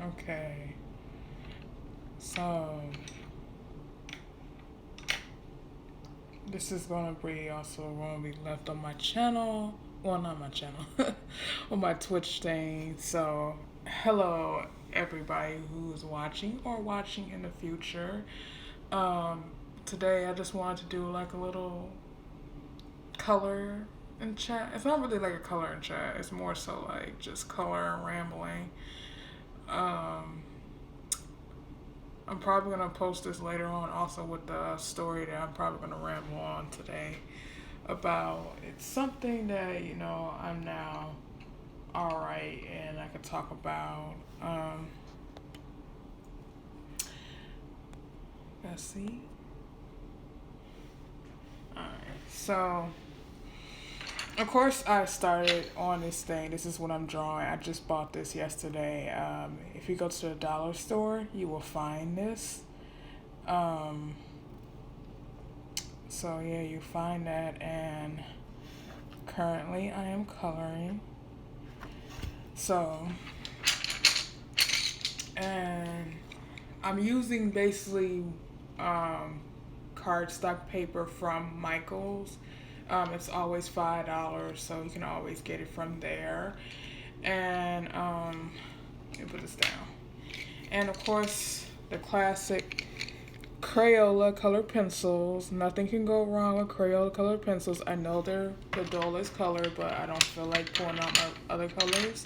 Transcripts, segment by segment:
Okay. So this is gonna be also gonna be left on my channel. Well, not my channel, on my Twitch thing. So, hello everybody who's watching or watching in the future. Um, Today I just wanted to do like a little color in chat. It's not really like a color in chat. It's more so like just color and rambling. Um, I'm probably gonna post this later on, also with the story that I'm probably gonna ramble on today about. It's something that I'm now all right, and I could talk about. Let's see. All right, so of course I started on this thing. This is what I'm drawing. I just bought this yesterday. If you go to the dollar store, you will find this. Um, so yeah, you find that, and currently I am coloring. So, and I'm using basically cardstock paper from Michaels. It's always $5, so you can always get it from there. And let me put this down. And of course, the classic Crayola colored pencils. Nothing can go wrong with Crayola colored pencils. I know they're the dullest color, but I don't feel like pulling out my other colors.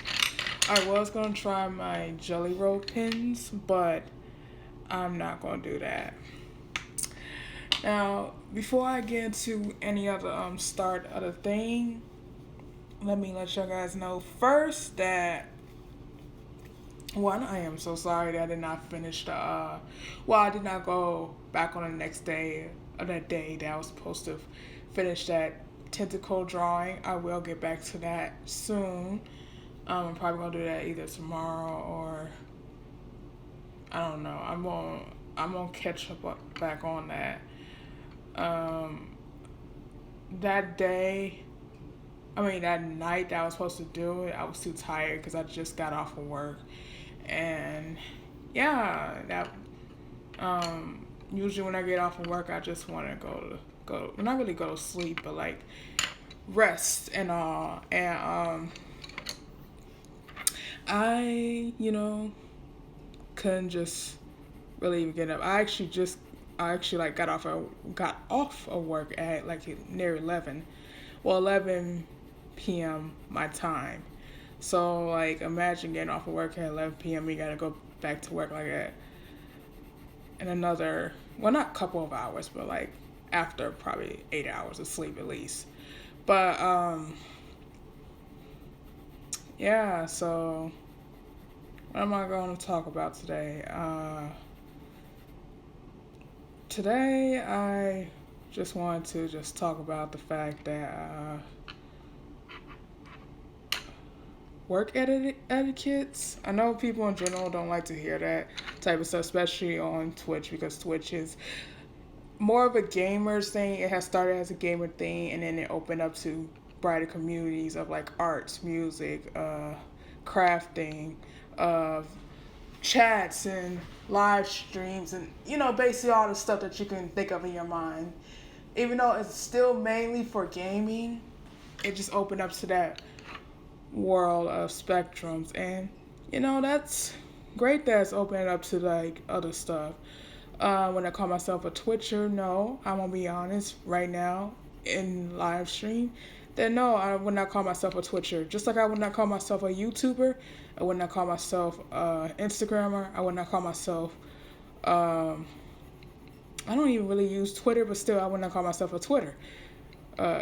I was going to try my Jelly Roll pens, but I'm not going to do that. Now, before I get into any other start of the thing, let me let you guys know first that one, I am so sorry that I did not finish the. I did not go back on the next day of that day that I was supposed to finish that tentacle drawing. I will get back to that soon. I'm probably gonna do that either tomorrow or I don't know. I'm gonna catch up back on that. Um, that day, that night that I was supposed to do it, I was too tired because I just got off of work, and yeah, that usually when I get off of work, I just want to not really go to sleep, but like rest and all, and I couldn't just really even get up. I actually like got off of work at like near 11, well 11 p.m. my time. So like imagine getting off of work at 11 p.m. You gotta go back to work like at in another, well, not couple of hours, but like after probably 8 hours of sleep at least. But yeah. So what am I going to talk about today? Today I just wanted to just talk about the fact that work etiquettes. I know people in general don't like to hear that type of stuff, especially on Twitch, because Twitch is more of a gamer's thing. It has started as a gamer thing, and then it opened up to brighter communities of like arts, music, crafting, of chats and live streams, and basically all the stuff that you can think of in your mind. Even though it's still mainly for gaming, it just opened up to that world of spectrums, and that's great that it's opening up to like other stuff. When I call myself a Twitcher, no, I'm gonna be honest right now in live stream. Then no, I would not call myself a Twitcher. Just like I would not call myself a YouTuber, I would not call myself Instagrammer. I would not call myself. Um, I don't even really use Twitter, but still, I would not call myself a Twitter.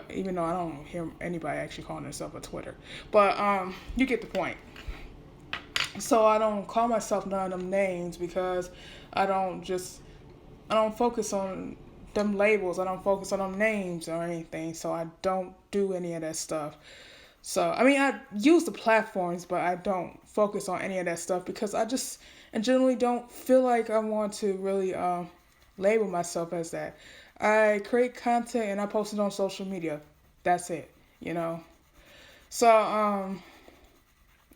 Even though I don't hear anybody actually calling themselves a Twitter, but you get the point. So I don't call myself none of them names because I don't just I don't focus on them labels. I don't focus on them names or anything. So I don't do any of that stuff. So I use the platforms, but I don't focus on any of that stuff because I just and generally don't feel like I want to really label myself as that. I create content and I post it on social media. That's it, you know. So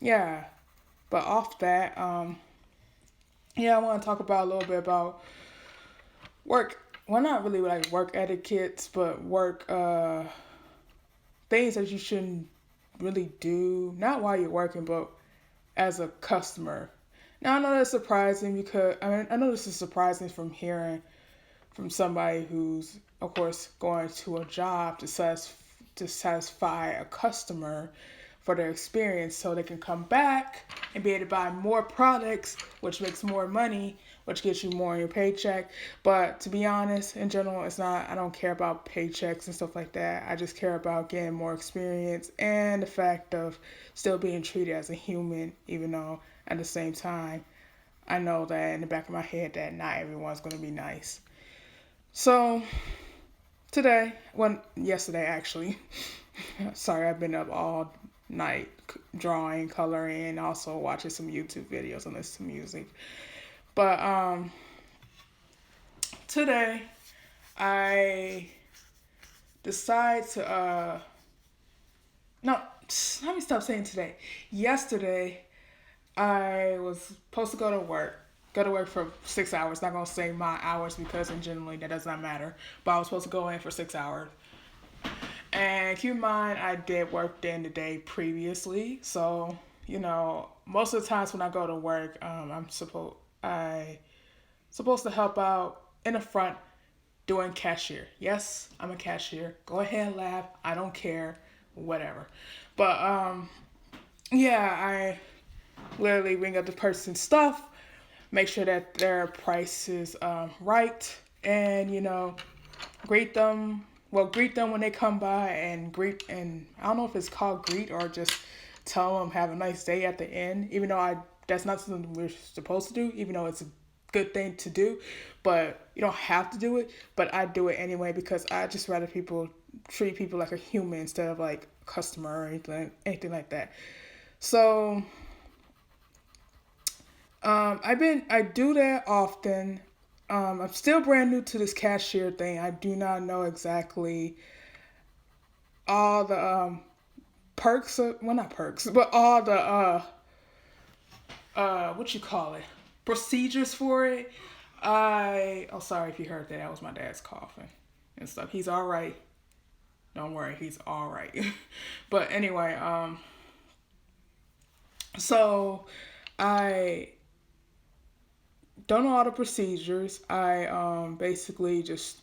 yeah. But off that, Yeah, I want to talk about a little bit about work. Well, not really like work etiquettes, but work things that you shouldn't really do. Not while you're working, but as a customer. Now I know that's surprising because I know this is surprising from hearing from somebody who's of course going to a job to satisfy a customer for their experience so they can come back and be able to buy more products, which makes more money, which gets you more in your paycheck. But to be honest, in general, it's not, I don't care about paychecks and stuff like that. I just care about getting more experience and the fact of still being treated as a human, even though at the same time, I know that in the back of my head that not everyone's going to be nice. So today, well, yesterday actually, sorry, I've been up all night drawing, coloring, also watching some YouTube videos and listening to music. But today I decide to no, let me stop saying today. Yesterday I was supposed to go to work. Go to work for 6 hours. Not gonna say my hours because in generally that does not matter. But I was supposed to go in for 6 hours. And keep in mind, I did work during the day previously, so most of the times when I go to work, I supposed to help out in the front doing cashier. Yes, I'm a cashier. Go ahead and laugh. I don't care. Whatever. But yeah, I literally ring up the person's stuff, make sure that their price is right, and greet them. Well, greet them when they come by, and I don't know if it's called greet or just tell them have a nice day at the end. Even though I that's not something we're supposed to do, even though it's a good thing to do, but you don't have to do it. But I do it anyway because I just rather people treat people like a human instead of like a customer or anything like that. So I do that often. I'm still brand new to this cashier thing. I do not know exactly all the perks. Well, not perks, but all the what you call it, procedures for it. Sorry if you heard that. That was my dad's coughing and stuff. He's all right. Don't worry, he's all right. But anyway, so I don't know all the procedures. I basically just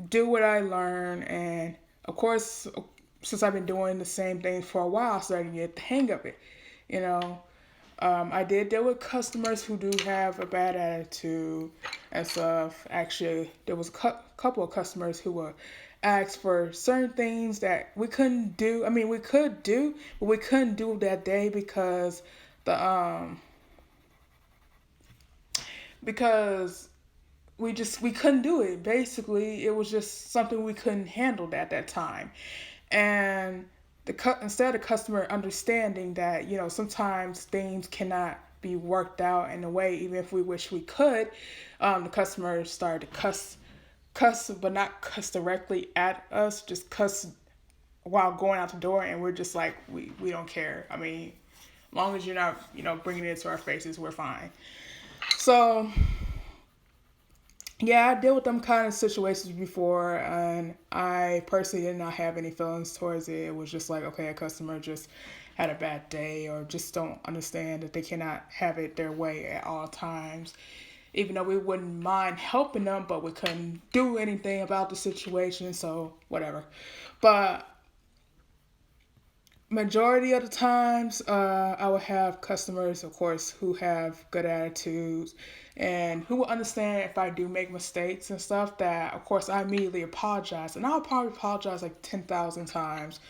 do what I learn, and of course, since I've been doing the same thing for a while, I started to get the hang of it. You know, I did deal with customers who do have a bad attitude and stuff. Actually, there was a couple of customers who were asked for certain things that we couldn't do. I mean, we could do, but we couldn't do that day the because we couldn't do it. Basically, it was just something we couldn't handle at that time, and instead of the customer understanding that sometimes things cannot be worked out in a way, even if we wish we could, the customer started to cuss, but not cuss directly at us, just cuss while going out the door, and we're just like we don't care. I mean, as long as you're not bringing it to our faces, we're fine. So yeah, I dealt with them kind of situations before, and I personally did not have any feelings towards it. It was just like, okay, a customer just had a bad day or just don't understand that they cannot have it their way at all times. Even though we wouldn't mind helping them, but we couldn't do anything about the situation, so whatever. But majority of the times, I will have customers, of course, who have good attitudes and who will understand if I do make mistakes and stuff. That, of course, I immediately apologize, and I'll probably apologize like 10,000 times.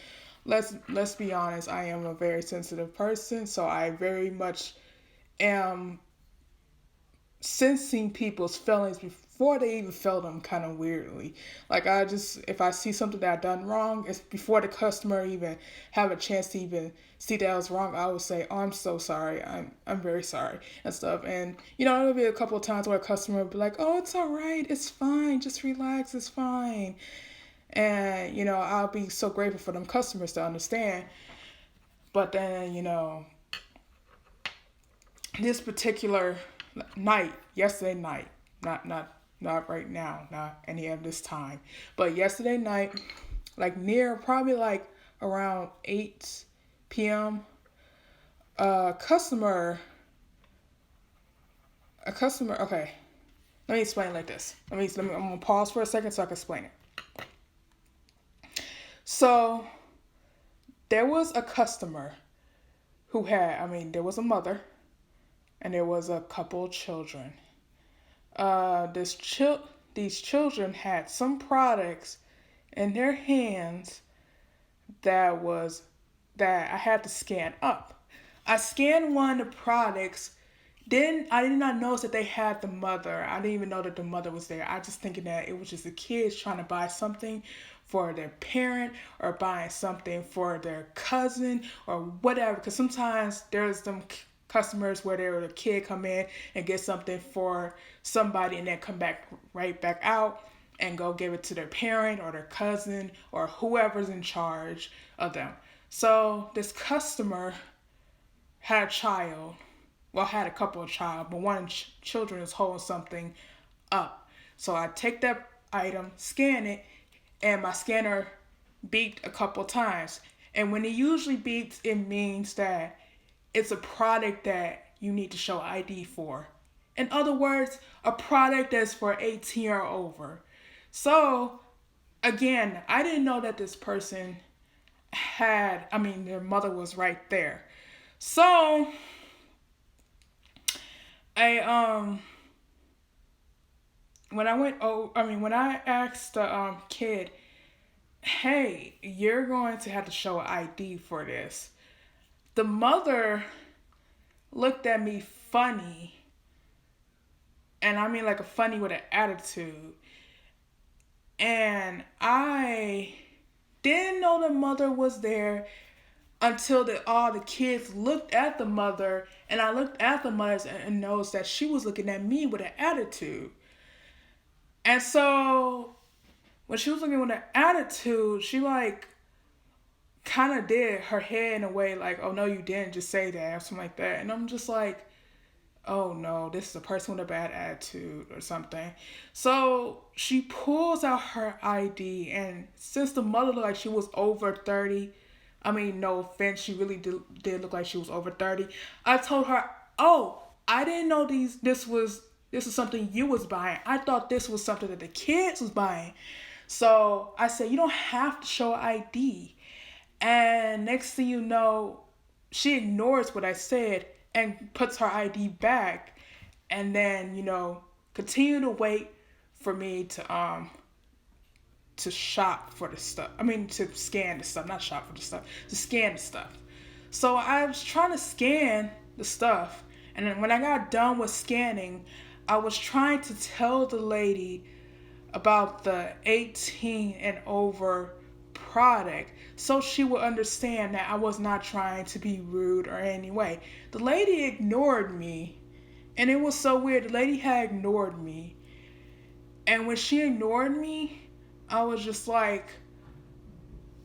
Let's be honest. I am a very sensitive person, so I very much am sensing people's feelings before they even feel them kind of weirdly. Like if I see something that I done wrong, it's before the customer even have a chance to even see that I was wrong, I would say, "Oh, I'm so sorry. I'm very sorry," and stuff. And there'll be a couple of times where a customer will be like, "Oh, it's all right. It's fine. Just relax. It's fine." And I'll be so grateful for them customers to understand. But then this particular yesterday night, not right now, not any of this time, but yesterday night, like near probably like around 8 p.m. A customer, a customer. Okay, let me explain it like this. I'm gonna pause for a second so I can explain it. So there was a customer who had, there was a mother and there was a couple of children. Uh, this chil- these children had some products in their hands that was that I had to scan up. I scanned one of the products. Then I did not notice that they had the mother. I didn't even know that the mother was there. I just thinking that it was just the kids trying to buy something for their parent or buying something for their cousin or whatever. Because sometimes there's some customers where the kid come in and get something for somebody and then come back right back out and go give it to their parent or their cousin or whoever's in charge of them. So this customer had a child, well, had a couple of child, but one of the children is holding something up. So I take that item, scan it, and my scanner beeped a couple times. And when it usually beeps, it means that it's a product that you need to show ID for. In other words, a product that's for 18 or over. So, again, I didn't know that this person their mother was right there. So, I, when I went, when I asked the kid, hey, you're going to have to show an ID for this. The mother looked at me funny, and I mean like a funny with an attitude. And I didn't know the mother was there until all the kids looked at the mother, and I looked at the mother and noticed that she was looking at me with an attitude. And so when she was looking with an attitude, she like kind of did her head in a way like, oh no, you didn't just say that or something like that. And I'm just like, oh no, this is a person with a bad attitude or something. So she pulls out her ID, and since the mother looked like she was over 30, no offense, she really did look like she was over 30. I told her, oh, I didn't know this was something you was buying. I thought this was something that the kids was buying. So I said, you don't have to show ID. And next thing you know, she ignores what I said and puts her ID back, and then continue to wait for me to shop for the stuff. To scan the stuff, not shop for the stuff, to scan the stuff. So I was trying to scan the stuff, and then when I got done with scanning, I was trying to tell the lady about the 18 and over product so she would understand that I was not trying to be rude or any way. The lady ignored me, and it was so weird. The lady had ignored me, and when she ignored me, I was just like,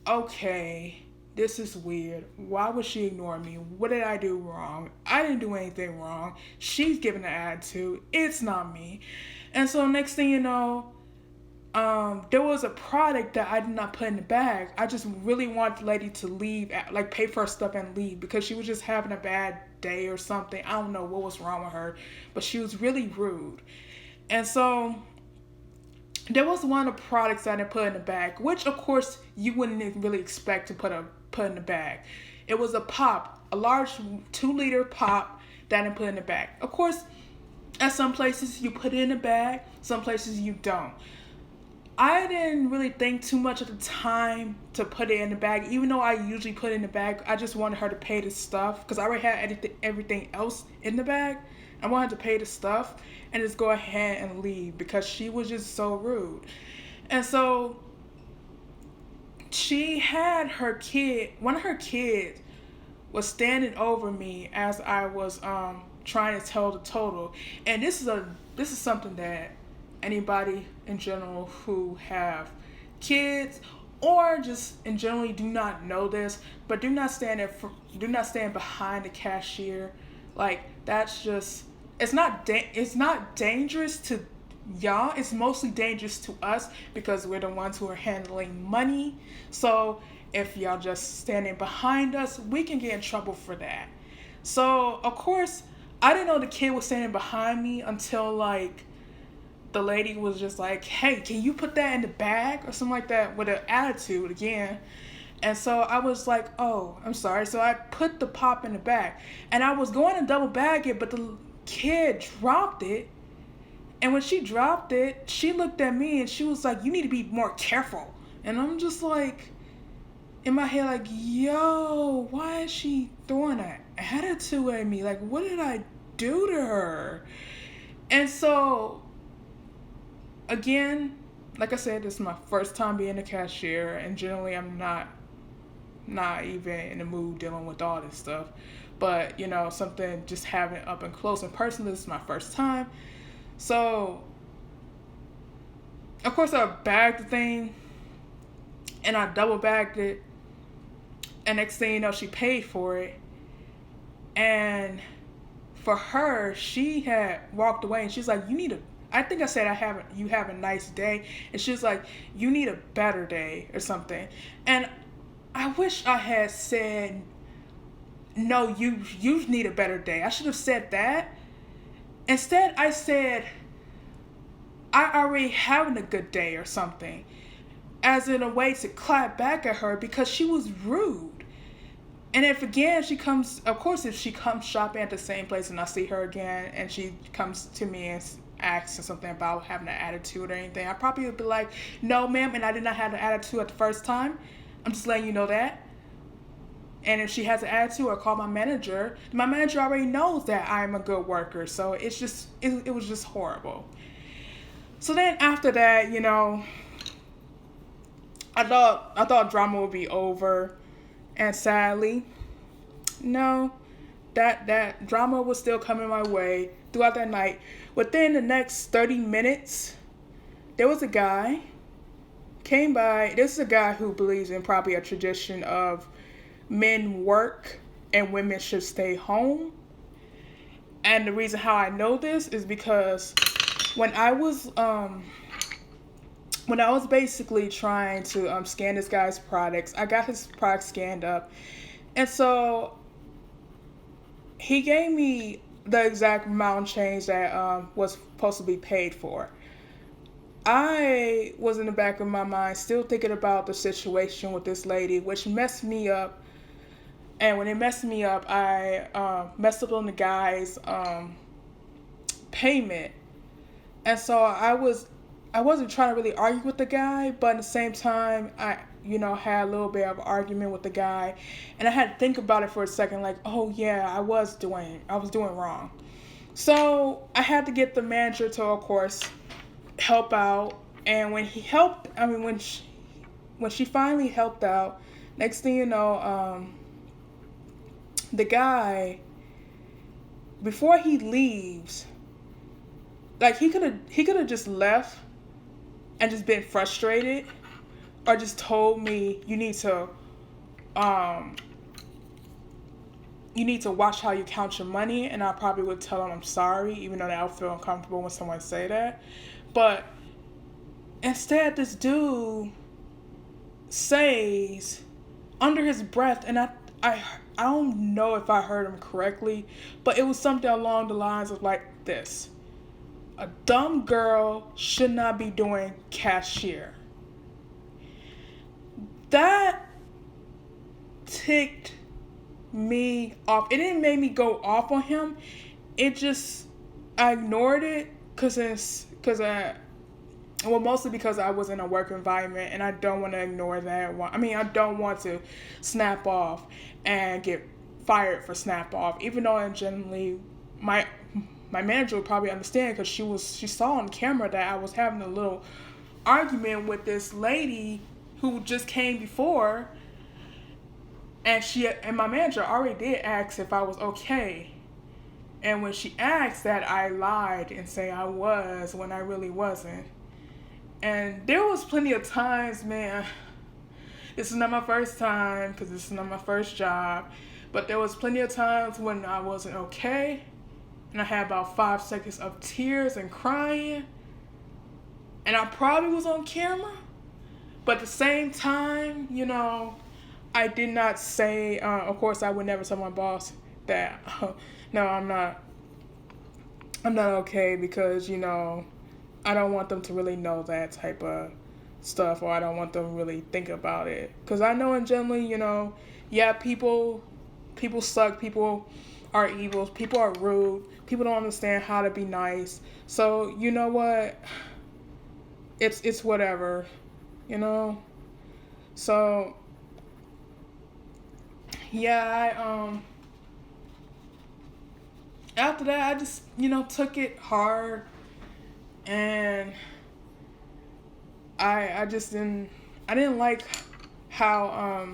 okay, this is weird. Why would she ignore me? What did I do wrong? I didn't do anything wrong. She's giving the attitude. It's not me. And so next thing you know, there was a product that I did not put in the bag. I just really wanted the lady to leave, like pay for her stuff and leave, because she was just having a bad day or something. I don't know what was wrong with her, but she was really rude. And so there was one of the products I didn't put in the bag, which of course you wouldn't really expect to put in the bag. It was a pop, a large 2-liter pop that I didn't put in the bag. Of course, at some places you put it in the bag, some places you don't. I didn't really think too much at the time to put it in the bag, even though I usually put it in the bag. I just wanted her to pay the stuff because I already had everything else in the bag. I wanted to pay the stuff and just go ahead and leave because she was just so rude. And so she had her kid, one of her kids was standing over me as I was trying to tell the total. And this is something that anybody in general who have kids or just in generally do not know this, but do not stand behind the cashier. Like, that's just, it's not dangerous to y'all. It's mostly dangerous to us because we're the ones who are handling money. So if y'all just standing behind us, we can get in trouble for that. So of course, I didn't know the kid was standing behind me until like the lady was just like, "Hey, can you put that in the bag?" or something like that with an attitude again. And so I was like, "Oh, I'm sorry." So I put the pop in the bag, and I was going to double bag it, but the kid dropped it. And when she dropped it, she looked at me and she was like, "You need to be more careful." And I'm just like, in my head, like, "Yo, why is she throwing an attitude at me? Like, what did I do to her?" And so, again, like I said, this is my first time being a cashier, and generally I'm not even in the mood dealing with all this stuff. But, something just having it up and close and personal, this is my first time. So, of course, I bagged the thing, and I double bagged it, and next thing you know, she paid for it, and for her, she had walked away, and she's like, I think I said, you have a nice day, and she was like, "You need a better day," or something, and I wish I had said, "No, you need a better day." I should have said that. Instead, I said, "I already having a good day," or something, as in a way to clap back at her because she was rude. And if again if she comes shopping at the same place and I see her again and she comes to me and asks something about having an attitude or anything, I probably would be like, "No, ma'am, and I did not have an attitude at the first time. I'm just letting you know that." And if she has an attitude, or call my manager already knows that I'm a good worker. So it was just horrible. So then after that, I thought drama would be over, and sadly, no, that drama was still coming my way throughout that night. Within the next 30 minutes, there was a guy came by. This is a guy who believes in probably a tradition of men work and women should stay home. And the reason how I know this is because when I was basically trying to scan this guy's products, I got his products scanned up, and so he gave me the exact amount of change that was supposed to be paid for. I was in the back of my mind still thinking about the situation with this lady, which messed me up. And when it messed me up, I messed up on the guy's payment. And so I wasn't trying to really argue with the guy, but at the same time, I had a little bit of argument with the guy, and I had to think about it for a second, like, oh yeah, I was doing wrong. So I had to get the manager to, of course, help out. And when when she finally helped out, next thing you know, the guy, before he leaves, like he could have just left and just been frustrated, or just told me, you need to watch how you count your money, and I probably would tell him I'm sorry, even though that would feel uncomfortable when someone say that. But instead, this dude says under his breath, and I don't know if I heard him correctly, but it was something along the lines of like this: a dumb girl should not be doing cashier. That ticked me off. It didn't make me go off on him. It just, I ignored it mostly because I was in a work environment and I don't want to ignore that. I don't want to snap off and get fired for snap off, even though generally my manager would probably understand, because she saw on camera that I was having a little argument with this lady who just came before, and my manager already did ask if I was okay. And when she asked that, I lied and say I was when I really wasn't. And there was plenty of times, man, this is not my first time because this is not my first job, but there was plenty of times when I wasn't okay, and I had about 5 seconds of tears and crying, and I probably was on camera, but at the same time, I did not say, of course, I would never tell my boss that, no, I'm not okay, because, I don't want them to really know that type of stuff, or I don't want them to really think about it. Because I know in general, yeah, people suck, people are evil, people are rude, people don't understand how to be nice. So, you know what? It's whatever, you know? So, yeah, after that, I just, took it hard, and I just I didn't like how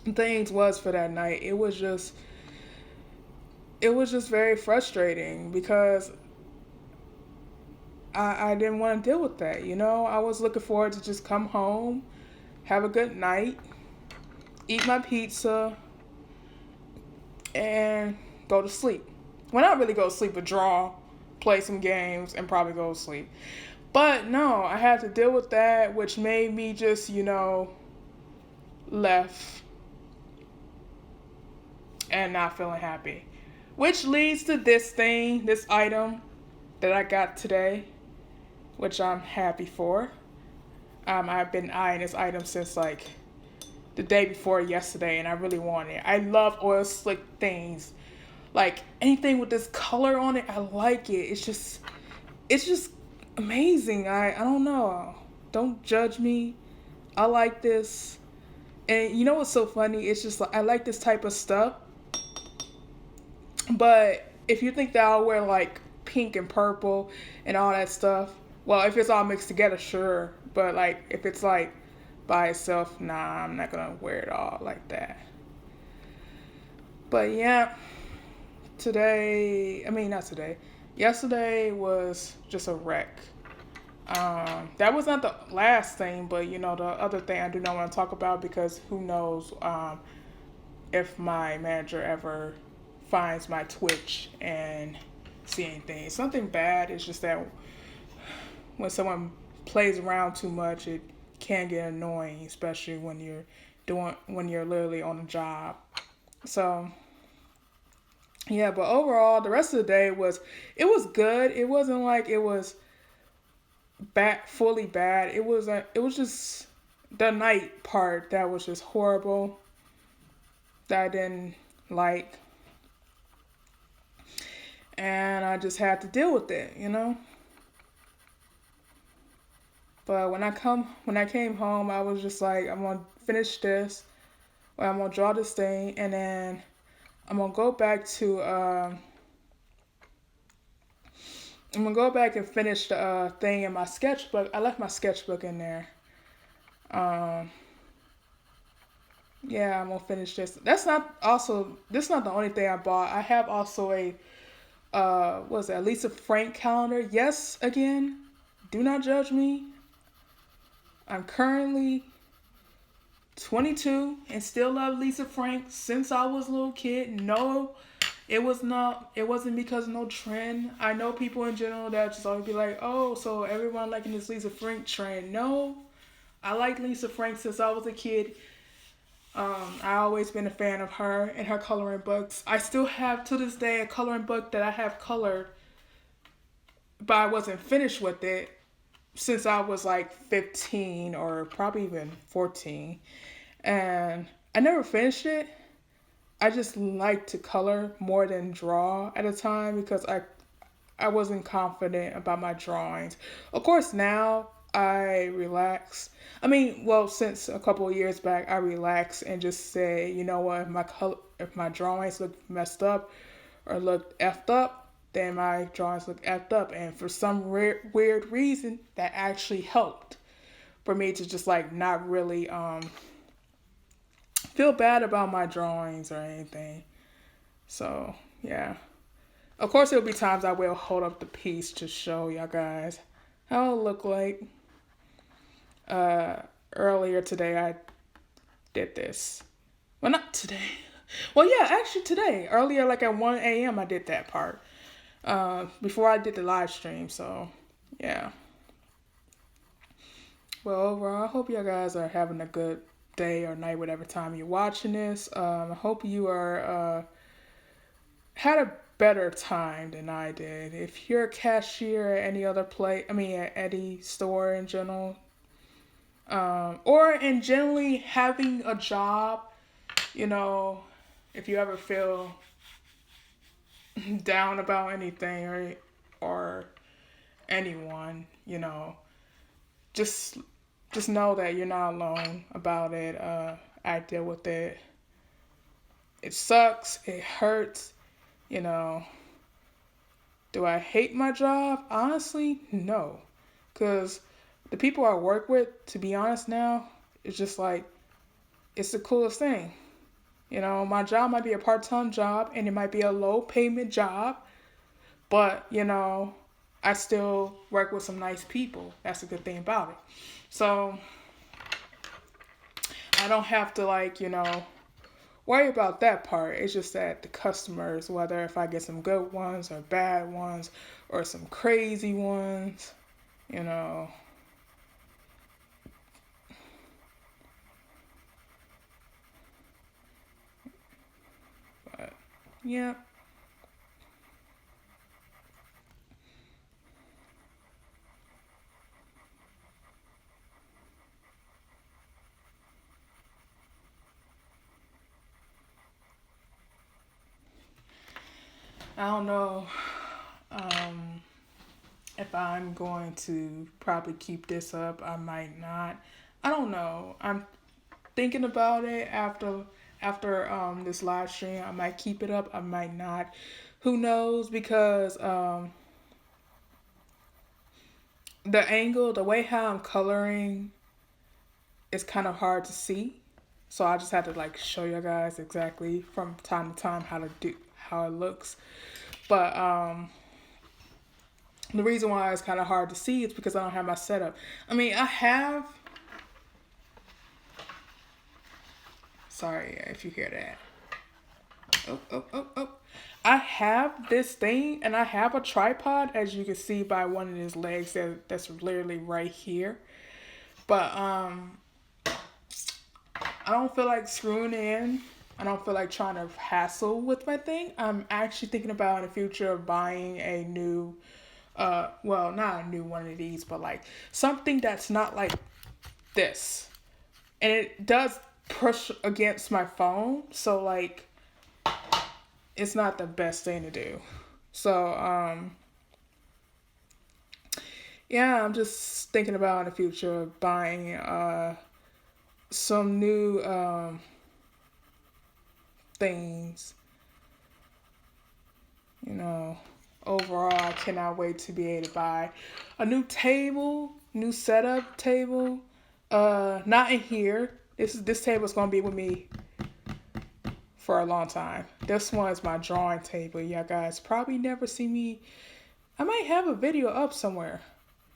things was for that night. It was just very frustrating, because I didn't want to deal with that. I was looking forward to just come home, have a good night, eat my pizza, and go to sleep. Well, not really go to sleep, but draw, play some games, and probably go to sleep. But no, I had to deal with that, which made me just, left and not feeling happy. Which leads to this item that I got today, which I'm happy for. I've been eyeing this item since like the day before yesterday, and I really want it. I love oil slick things. Like anything with this color on it, I like it. It's just amazing. I don't know. Don't judge me. I like this. And you know what's so funny? It's just like I like this type of stuff. But if you think that I'll wear like pink and purple and all that stuff, well, if it's all mixed together, sure. But like if it's like by itself, nah, I'm not gonna wear it all like that. But yeah, not today. Yesterday was just a wreck. That was not the last thing, but the other thing I do not want to talk about, because who knows if my manager ever finds my Twitch and see anything. It's nothing bad. It's just that when someone plays around too much, it can get annoying, especially when you're literally on a job. So yeah, but overall, the rest of the day was good. It wasn't like it was fully bad. It was just the night part that was just horrible, that I didn't like, and I just had to deal with it. But when I came home, I was just like, I'm gonna finish this, or I'm gonna draw this thing, and then I'm gonna go back to I'm gonna go back and finish the thing in my sketchbook. I left my sketchbook in there. Yeah, I'm gonna finish this. This is not the only thing I bought. I have also a what is that, Lisa Frank calendar. Yes, again, do not judge me. I'm currently 22 and still love Lisa Frank since I was a little kid. No, it wasn't because of no trend. I know people in general that just always be like, oh, so everyone liking this Lisa Frank trend. No, I like Lisa Frank since I was a kid. I always been a fan of her and her coloring books. I still have to this day a coloring book that I have colored, but I wasn't finished with it since I was like 15 or probably even 14. And I never finished it. I just like to color more than draw at a time, because I wasn't confident about my drawings. Of course, now I relax. Well, since a couple of years back, I relax and just say, you know what, if my drawings look messed up or look effed up, then my drawings look effed up. And for some weird reason, that actually helped for me to just like not really feel bad about my drawings or anything. So yeah. Of course, there'll be times I will hold up the piece to show y'all guys how it look like. Earlier today, I did this. Well, not today. Well, yeah, actually today, earlier, like at 1 a.m., I did that part before I did the live stream. So, yeah. Well, overall, I hope you guys are having a good day or night, whatever time you're watching this. I hope you are had a better time than I did. If you're a cashier at any other place, I mean, at any store in general, or in generally having a job, you know, if you ever feel down about anything or anyone, just just know that you're not alone about it. I deal with it. It sucks. It hurts. You know, do I hate my job? Honestly, no. Because the people I work with, to be honest now, it's just like, it's the coolest thing. My job might be a part-time job and it might be a low payment job, but, I still work with some nice people. That's a good thing about it. So I don't have to, like, worry about that part. It's just that the customers, whether if I get some good ones or bad ones or some crazy ones, you know. But yeah. I don't know if I'm going to probably keep this up. I might not. I don't know. I'm thinking about it after this live stream. I might keep it up. I might not. Who knows? Because the angle, the way how I'm coloring is kind of hard to see. So I just had to like show you guys exactly from time to time how it looks. But the reason why it's kind of hard to see is because I don't have my setup. I mean, I have. Sorry if you hear that. Oh, oh, oh, oh. I have this thing and I have a tripod, as you can see by one of his legs that's literally right here. But I don't feel like screwing in. I don't feel like trying to hassle with my thing. I'm actually thinking about in the future of buying a new, well, not a new one of these, but like something that's not like this. And it does push against my phone, so like it's not the best thing to do. So, yeah, I'm just thinking about in the future of buying some new things. Overall, I cannot wait to be able to buy a new table, new setup table. Not in here. This table is gonna be with me for a long time. This one is my drawing table. You guys probably never see me. I might have a video up somewhere.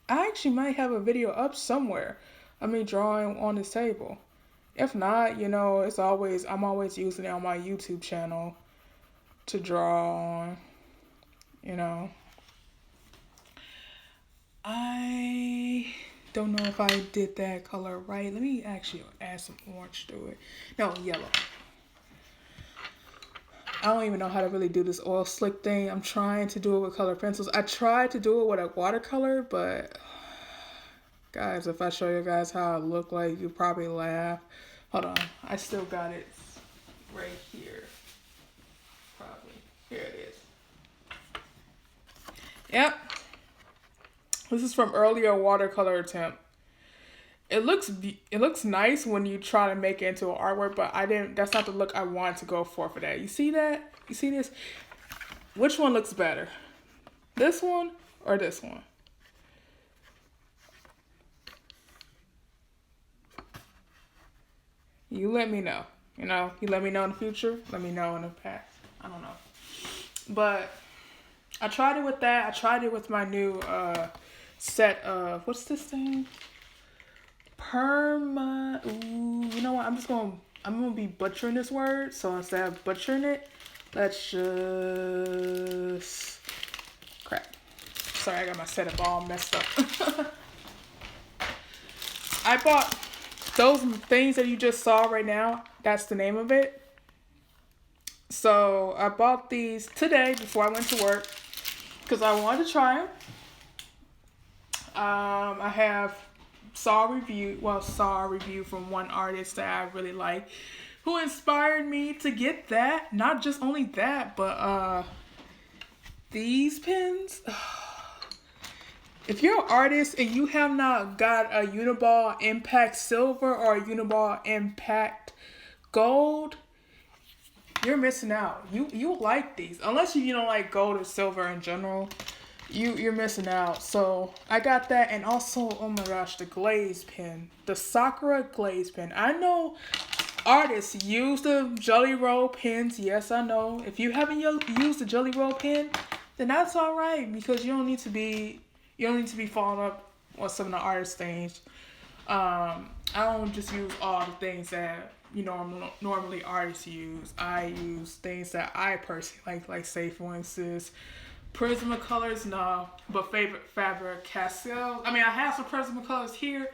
I actually might have a video up somewhere of me drawing on this table. If not, I'm always using it on my YouTube channel to draw on. I don't know if I did that color right. Let me actually add some orange to it. No, yellow. I don't even know how to really do this oil slick thing. I'm trying to do it with colored pencils. I tried to do it with a watercolor, but guys, if I show you guys how it look like, you probably laugh. Hold on. I still got it right here. Probably. Here it is. Yep. This is from earlier watercolor attempt. It looks nice when you try to make it into an artwork, but that's not the look I wanted to go for that. You see that? You see this? Which one looks better? This one or this one? You let me know. You let me know in the future. Let me know in the past. I don't know. But I tried it with that. I tried it with my new set of, what's this thing? Ooh, you know what? I'm gonna be butchering this word, so instead of butchering it, let's just crap. Sorry, I got my setup all messed up. I bought those things that you just saw right now. That's the name of it. So I bought these today before I went to work because I wanted to try them. I have saw a review from one artist that I really like, who inspired me to get that. Not just only that, but these pins. If you're an artist and you have not got a Uniball Impact Silver or a Uniball Impact Gold, you're missing out. You like these. Unless you don't like gold or silver in general, you're missing out. So I got that, and also, oh my gosh, the glaze pen. The Sakura glaze pen. I know artists use the Jelly Roll pens. Yes, I know. If you haven't used the Jelly Roll pen, then that's alright, because you don't need to be following up on some of the artist things. I don't just use all the things that normally artists use. I use things that I personally like say, for instance, Prismacolors, no, but favorite Faber-Castell. I mean, I have some Prismacolors here,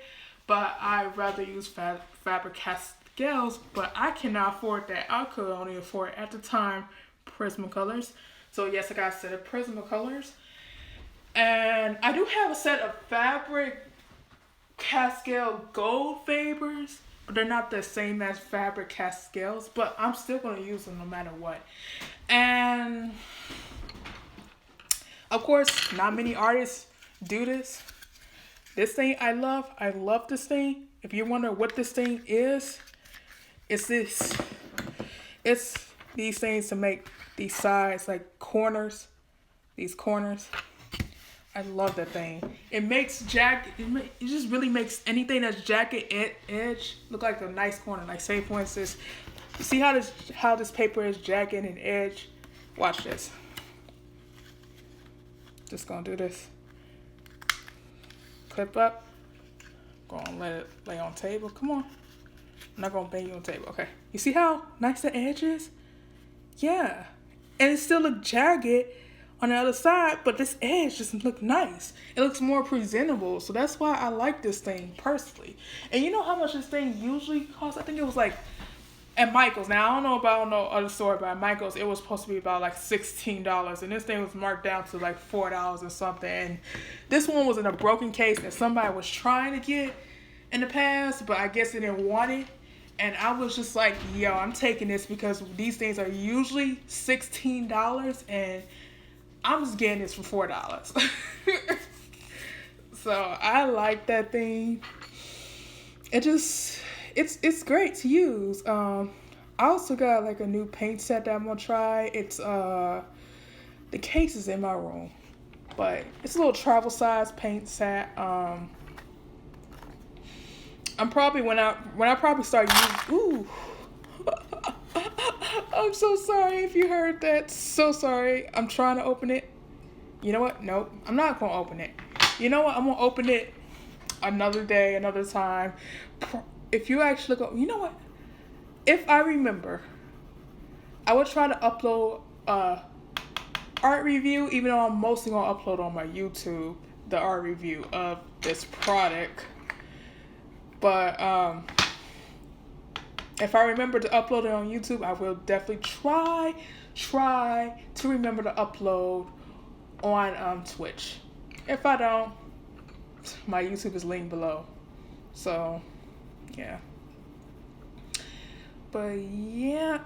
but I'd rather use Faber-Castells, but I cannot afford that. I could only afford, at the time, Prismacolors. So yes, I got a set of Prismacolors. And I do have a set of Faber-Castell Gold Fabers, but they're not the same as Faber-Castells, but I'm still going to use them no matter what. And of course, not many artists do this. This thing I love this thing. If you wonder what this thing is, it's this. It's these things to make these sides, like corners, these corners. I love that thing. It makes it just really makes anything that's jacket edge look like a nice corner. Like, say for instance, you see how this paper is jacket and edge? Watch this. Just gonna do this. Clip up. Gonna let it lay on table. Come on. I'm not gonna bang you on the table. Okay. You see how nice the edge is? Yeah. And it still look jagged on the other side, but this edge doesn't look nice. It looks more presentable. So that's why I like this thing personally. And you know how much this thing usually costs? I think it was like at Michael's. Now I don't know about no other store, but at Michael's it was supposed to be about like $16, and this thing was marked down to like $4 or something. And this one was in a broken case that somebody was trying to get in the past, but I guess they didn't want it. And I was just like, yo, I'm taking this because these things are usually $16, and I'm just getting this for $4. So I like that thing. It's great to use. I also got like a new paint set that I'm gonna try. It's the case is in my room, but it's a little travel size paint set. I'm probably when I probably start using. Ooh. I'm so sorry if you heard that. So sorry. I'm trying to open it. You know what? Nope. I'm not going to open it. You know what? I'm going to open it another day, another time. If you actually go, you know what? If I remember, I would try to upload art review, even though I'm mostly going to upload on my YouTube the art review of this product. But if I remember to upload it on YouTube, I will definitely try to remember to upload on Twitch. If I don't, my YouTube is linked below. So, yeah. But yeah.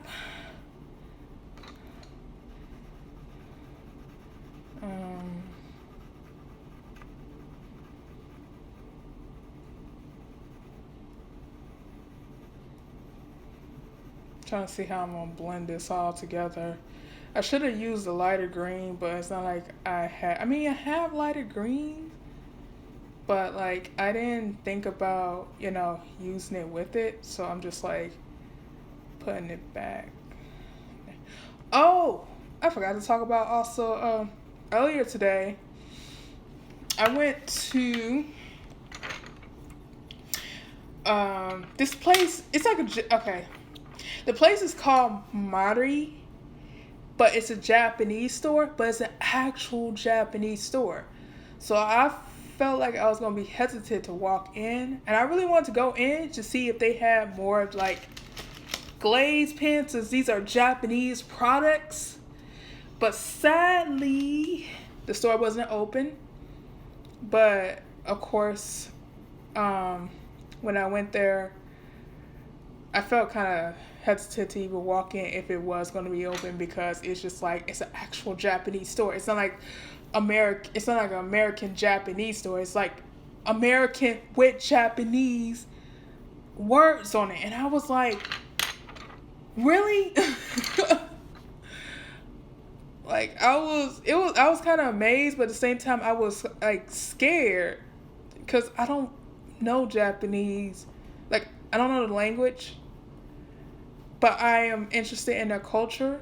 Trying to see how I'm gonna blend this all together. I should have used a lighter green, but it's not like I have lighter green, but like I didn't think about, using it with it. So I'm just like putting it back. Oh, I forgot to talk about also, earlier today, I went to this place. It's like okay. The place is called Mari, but it's a Japanese store, but it's an actual Japanese store. So I felt like I was gonna be hesitant to walk in, and I really wanted to go in to see if they had more of like glazed pens, since these are Japanese products. But sadly, the store wasn't open. But of course, when I went there, I felt kind of hesitant to even walk in if it was going to be open, because it's just like it's an actual Japanese store. It's not like It's not like an American Japanese store. It's like American with Japanese words on it, and I was like, really? Like I was kind of amazed, but at the same time I was like scared, because I don't know Japanese. Like I don't know the language, but I am interested in their culture.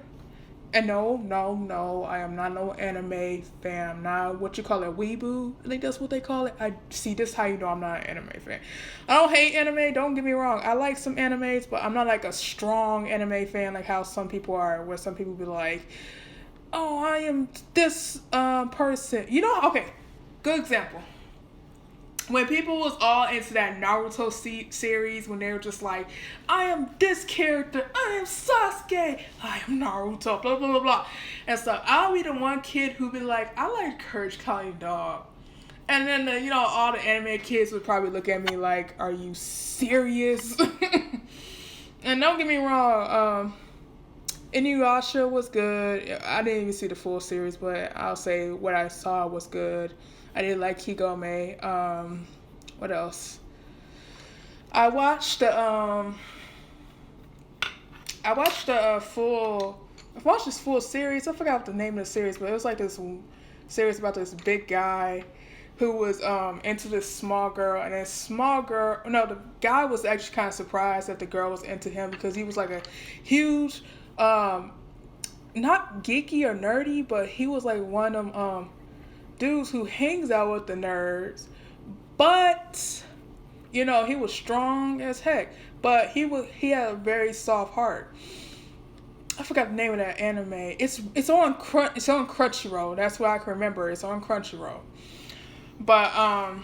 And no, I am not no anime fan. I'm not what you call it, weeboo. I think that's what they call it. I see, this how you know I'm not an anime fan. I don't hate anime, don't get me wrong. I like some animes, but I'm not like a strong anime fan like how some people are, where some people be like, oh, I am this person. You know, okay, good example. When people was all into that Naruto series, when they were just like, I am this character, I am Sasuke, I am Naruto, blah, blah, blah, blah, and stuff. I'll be the one kid who be like, I like Courage Cali Dog. And then, all the anime kids would probably look at me like, are you serious? And don't get me wrong, Inuyasha was good. I didn't even see the full series, but I'll say what I saw was good. I did like Higome. What else? I watched the this full series. I forgot what the name of the series, but it was like this series about this big guy who was into this small girl, and this small girl. No, the guy was actually kind of surprised that the girl was into him, because he was like a huge, not geeky or nerdy, but he was like one of them dudes who hangs out with the nerds, but he was strong as heck, but he had a very soft heart. I forgot the name of that anime. It's on Crunchyroll. That's what I can remember. It's on Crunchyroll. But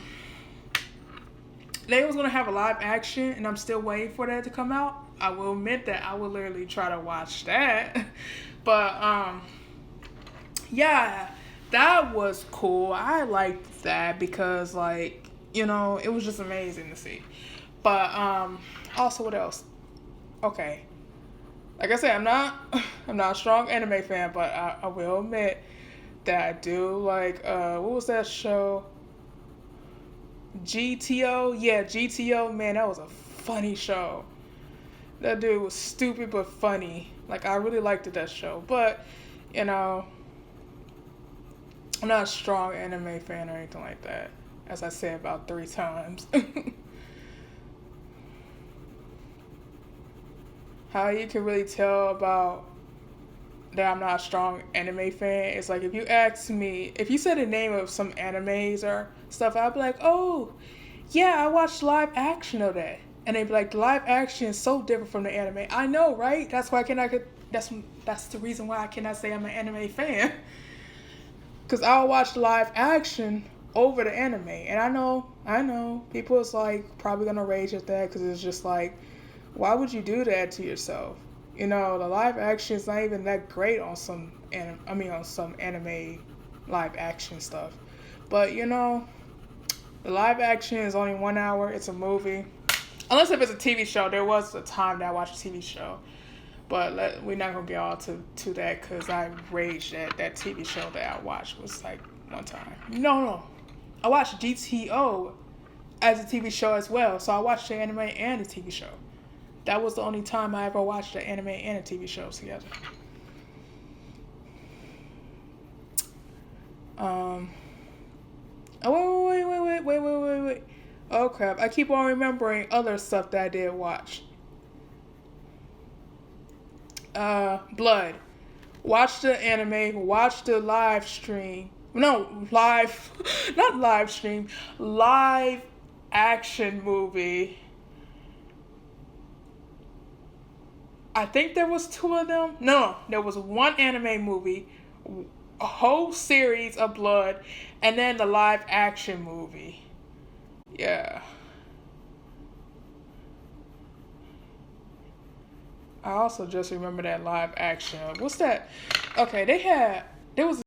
they was gonna have a live action, and I'm still waiting for that to come out. I will admit that I would literally try to watch that. But yeah, that was cool. I liked that because, like, it was just amazing to see. But also, what else? Okay, like I said, I'm not a strong anime fan, but I will admit that I do like what was that show? GTO. Yeah, GTO. Man, that was a funny show. That dude was stupid but funny. Like, I really liked that show. But I'm not a strong anime fan or anything like that, as I said about 3 times. How you can really tell about that I'm not a strong anime fan is like, if you ask me, if you said the name of some animes or stuff, I'd be like, oh, yeah, I watched live action of that. And they'd be like, the live action is so different from the anime. I know, right? That's why that's the reason why I cannot say I'm an anime fan. Because I'll watch live action over the anime. And I know, people is like probably going to rage at that, because it's just like, why would you do that to yourself? The live action is not even that great on some anime live action stuff. But, the live action is only 1 hour. It's a movie. Unless if it's a TV show. There was a time that I watched a TV show. But we're not going to get all to that, because I raged at that TV show that I watched was like one time. No. I watched GTO as a TV show as well. So I watched the anime and the TV show. That was the only time I ever watched an anime and a TV show together. Wait. Oh crap, I keep on remembering other stuff that I did watch. Blood. Watch the anime, watch the live stream. Not live stream. Live action movie. I think there was two of them. No, there was one anime movie, a whole series of Blood, and then the live action movie. Yeah. I also just remember that live action. What's that? Okay, there was